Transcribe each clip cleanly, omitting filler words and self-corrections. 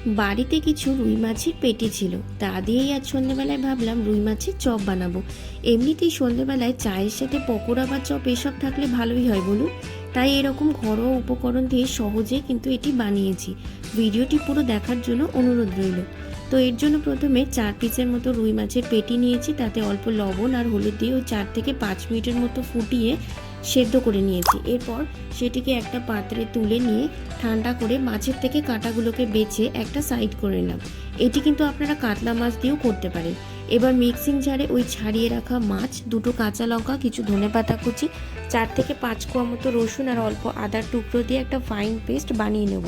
বাড়িতে কিছু রুই মাছের পেটি ছিল, তা দিয়েই আজ সন্ধ্যেবেলায় ভাবলাম রুই মাছের চপ বানাবো। এমনিতেই সন্ধ্যেবেলায় চায়ের সাথে পকোড়া বা চপ এসব থাকলে ভালোই হয় বলুন। তাই এরকম ঘরোয়া উপকরণ দিয়ে সহজেই কিন্তু এটি বানিয়েছি। ভিডিওটি পুরো দেখার জন্য অনুরোধ রইল। তো এর জন্য প্রথমে 4 পিসের মতো রুই মাছের পেটি নিয়েছি, তাতে অল্প লবণ আর হলুদ দিয়ে ওই 4 থেকে 5 মিনিটের মতো ফুটিয়ে সেদ্ধ করে নিয়েছি। এরপর সেটিকে একটা পাত্রে তুলে নিয়ে ঠান্ডা করে মাছের থেকে কাঁটাগুলোকে বেছে একটা সাইড করে নিলাম। এটি কিন্তু আপনারা কাতলা মাছ দিয়েও করতে পারেন। এবার মিক্সিং জারে ওই ছাড়িয়ে রাখা মাছ, 2টো কাঁচা লঙ্কা, কিছু ধনেপাতা কুচি, 4 থেকে 5 কোয়া মতো রসুন আর অল্প আদার টুকরো দিয়ে একটা ফাইন পেস্ট বানিয়ে নেব।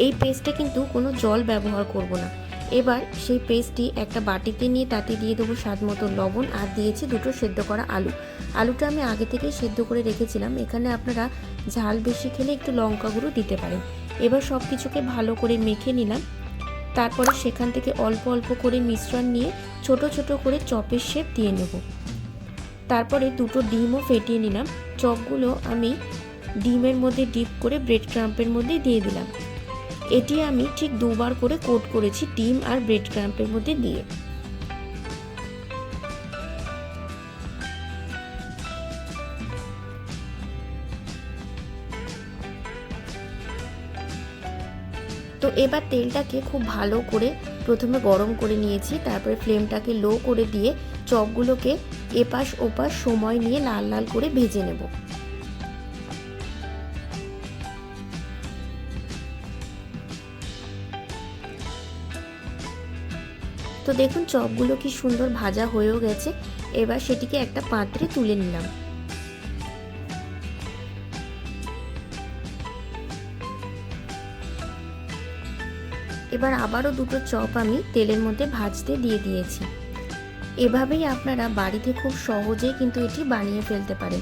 এই পেস্টে কিন্তু কোনো জল ব্যবহার করব না। এবার সেই পেস্টটি একটা বাটিতে নিয়ে তাতে দিয়ে দেবো স্বাদ মতো লবণ আর দিয়েছি 2টো সেদ্ধ করা আলু। আলুটা আমি আগে থেকেই সেদ্ধ করে রেখেছিলাম। এখানে আপনারা ঝাল বেশি খেলে একটু লঙ্কা গুঁড়ো দিতে পারেন। এবার সব কিছুকে ভালো করে মেখে নিলাম। তারপরে সেখান থেকে অল্প অল্প করে মিশ্রণ নিয়ে ছোট ছোট করে চপের শেপ দিয়ে নেব। তারপরে 2টো ডিমও ফেটিয়ে নিলাম। চপগুলো আমি ডিমের মধ্যে ডিপ করে ব্রেড ক্রাম্পের মধ্যে দিয়ে দিলাম। এটি আমি ঠিক 2বার করে কোট করেছি ডিম আর ব্রেড ক্রাম্পের মধ্যে দিয়ে। তো এবার তেলটাকে খুব ভালো করে প্রথমে গরম করে নিয়েছি, তারপরে ফ্লেমটাকে লো করে দিয়ে চপগুলোকে এপাশ ওপাশ সময় নিয়ে লাল লাল করে ভেজে নেব। তো দেখুন চপগুলো কি সুন্দর ভাজা হয়েও গেছে। এবার সেটিকে একটা পাত্রে তুলে নিলাম। এবার আবারও 2টো চপ আমি তেলের মধ্যে ভাজতে দিয়ে দিয়েছি। এভাবেই আপনারা বাড়িতে খুব সহজেই কিন্তু এটি বানিয়ে ফেলতে পারেন।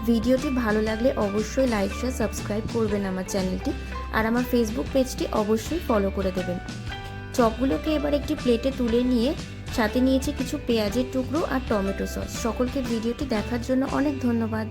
ভিডিওটি ভালো লাগলে অবশ্যই লাইক শেয়ার সাবস্ক্রাইব করবেন আমার চ্যানেলটি, আর আমার ফেসবুক পেজটি অবশ্যই ফলো করে দেবেন। চপগুলোকে এবার একটি প্লেটে তুলে নিয়ে সাথে নিয়েছি কিছু পেঁয়াজের টুকরো আর টমেটো সস। সকলকে ভিডিওটি দেখার জন্য অনেক ধন্যবাদ।